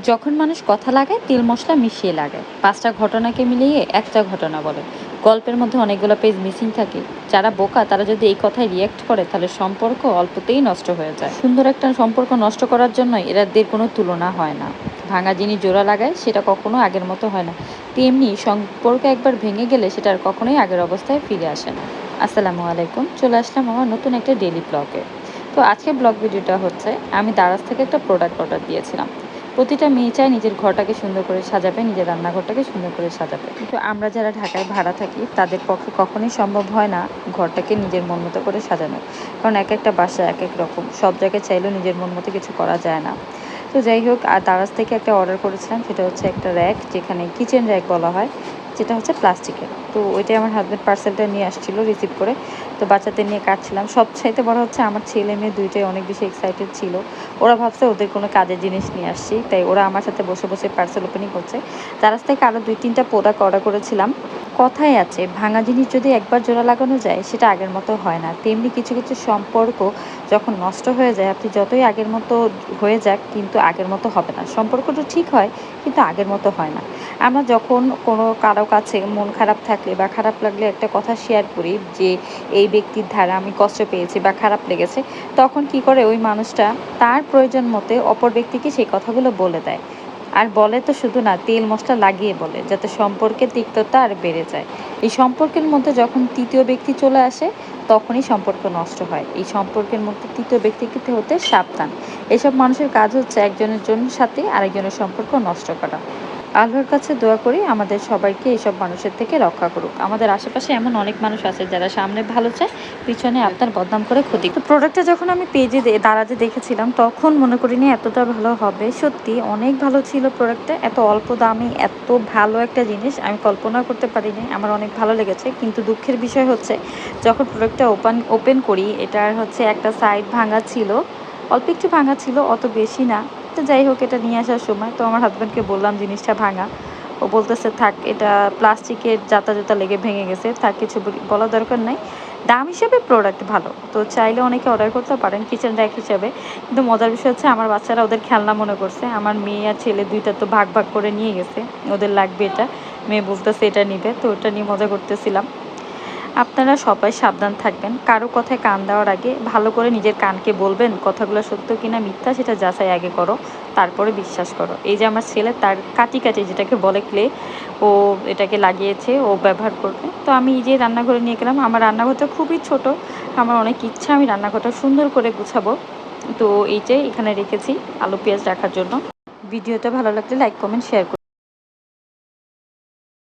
যখন মানুষ কথা লাগায় তেল মশলা মিশিয়ে লাগায়, পাঁচটা ঘটনাকে মিলিয়ে একটা ঘটনা বলে। গল্পের মধ্যে অনেকগুলো পেজ মিসিং থাকে। যারা বোকা তারা যদি এই কথায় রিয়েক্ট করে তাহলে সম্পর্ক অল্পতেই নষ্ট হয়ে যায়। সুন্দর একটা সম্পর্ক নষ্ট করার জন্য এদের কোনো তুলনা হয় না। ভাঙা জিনিস জোড়া লাগায় সেটা কখনো আগের মতো হয় না। তেমনি সম্পর্ক একবার ভেঙে গেলে সেটা আর কখনোই আগের অবস্থায় ফিরে আসে না। আসসালামু আলাইকুম, চলে আসলাম আমার নতুন একটা ডেইলি ব্লগে। তো আজকে ব্লগ ভিডিওটা হচ্ছে, আমি দারাজ থেকে একটা প্রোডাক্ট অর্ডার দিয়েছিলাম। প্রতিটা মেয়ে চায় নিজের ঘরটাকে সুন্দর করে সাজাবে, নিজের রান্নাঘরটাকে সুন্দর করে সাজাবে, কিন্তু আমরা যারা ঢাকায় ভাড়া থাকি তাদের পক্ষে কখনোই সম্ভব হয় না ঘরটাকে নিজের মন মতো করে সাজানো। কারণ এক একটা বাসা এক এক রকম, সব জায়গায় চাইলেও নিজের মন মতো কিছু করা যায় না। তো যাই হোক, আর দারাজ থেকে একটা অর্ডার করেছিলাম, সেটা হচ্ছে একটা র্যাক, যেখানে কিচেন র্যাক বলা হয়, যেটা হচ্ছে প্লাস্টিকের। তো ওইটাই আমার হাজব্যান্ড পার্সেলটা নিয়ে আসছিল রিসিভ করে। তো বাচ্চাদের নিয়ে কাটছিলাম। সবচাইতে বড় হচ্ছে আমার ছেলে মেয়ে দুইটাই অনেক বেশি এক্সাইটেড ছিল। ওরা ভাবছে ওদের কোনো কাজের জিনিস নিয়ে আসছি, তাই ওরা আমার সাথে বসে বসে পার্সেল ওপেনিং করছে। দারাজ থেকে আরও 2-3টা প্রোডাক্ট অর্ডার করেছিলাম। কথাই আছে, ভাঙা জিনিস যদি একবার জোড়া লাগানো যায় সেটা আগের মতো হয় না। তেমনি কিছু কিছু সম্পর্ক যখন নষ্ট হয়ে যায়, আপনি যতই আগের মতো হয়ে যাক, কিন্তু আগের মতো হবে না। সম্পর্কটা ঠিক হয়, কিন্তু আগের মতো হয় না। আমরা যখন কোনো কারো কাছে মন খারাপ থাকলে বা খারাপ লাগলে একটা কথা শেয়ার করি যে এই ব্যক্তির দ্বারা আমি কষ্ট পেয়েছি বা খারাপ লেগেছে, তখন কি করে ওই মানুষটা তার প্রয়োজন মতে অপর ব্যক্তিকে সেই কথাগুলো বলে দেয়। আর বলে তো শুধু না, তেল মশলা লাগিয়ে বলে, যাতে সম্পর্কের তিক্ততা আর বেড়ে যায়। এই সম্পর্কের মধ্যে যখন তৃতীয় ব্যক্তি চলে আসে, তখনই সম্পর্ক নষ্ট হয়। এই সম্পর্কের মধ্যে তৃতীয় ব্যক্তিকে হতে সাবধান। এসব মানুষের কাজ হচ্ছে একজনের জন্য সাথে আরেকজনের সম্পর্ক নষ্ট করা। আল্লাহর কাছে দোয়া করি আমাদের সবাইকে এসব মানুষের থেকে রক্ষা করুক। আমাদের আশেপাশে এমন অনেক মানুষ আছে যারা সামনে ভালো চায়, পিছনে আপনার বদনাম করে ক্ষতি। তো প্রোডাক্টটা যখন আমি পেজে দারাজে দেখেছিলাম, তখন মনে করিনি এতটা ভালো হবে। সত্যি অনেক ভালো ছিল প্রোডাক্টটা। এত অল্প দামে এত ভালো একটা জিনিস আমি কল্পনা করতে পারিনি। আমার অনেক ভালো লেগেছে, কিন্তু দুঃখের বিষয় হচ্ছে যখন প্রোডাক্টটা ওপেন করি, এটার হচ্ছে একটা সাইড ভাঙা ছিল, অল্প একটু ভাঙা ছিল, অত বেশি না। তো যাই হোক, এটা নিয়ে আসার সময় তো আমার হাজব্যান্ডকে বললাম জিনিসটা ভাঙা। ও বলতেছে থাক, এটা প্লাস্টিকের জাতা জোতা লেগে ভেঙে গেছে, থাক, কিছু বলার দরকার নাই। দাম হিসেবে প্রোডাক্ট ভালো, তো চাইলে অনেকে অর্ডার করতে পারেন কিচেন র্যাক হিসাবে। কিন্তু মজার বিষয় হচ্ছে আমার বাচ্চারা ওদের খেলনা মনে করছে। আমার মেয়ে আর ছেলে দুইটা তো ভাগ ভাগ করে নিয়ে গেছে, ওদের লাগবে এটা। মেয়ে বলতেছে এটা নিবে, তো ওটা নিয়ে মজা করতেছিলাম। আপনারা সবাই সাবধান থাকবেন। কারো কথায় কান দেওয়ার আগে ভালো করে নিজের কানকে বলবেন কথাগুলো সত্য কিনা মিথ্যা, সেটা যাচাই আগে করো, তারপরে বিশ্বাস করো। এই যে আমার ছেলে, তার কাটি কাটি যেটাকে বলে ক্লে, ও এটাকে লাগিয়েছে, ও ব্যবহার করবে। তো আমি এই যে রান্নাঘরে নিয়ে গেলাম। আমার রান্নাঘরটা খুবই ছোট, আমার অনেক ইচ্ছা আমি রান্নাঘরটা সুন্দর করে গুছাবো। তো এই যে এখানে রেখেছি আলু পেঁয়াজ রাখার জন্য। ভিডিওটা ভালো লাগলে লাইক কমেন্ট শেয়ার করুন।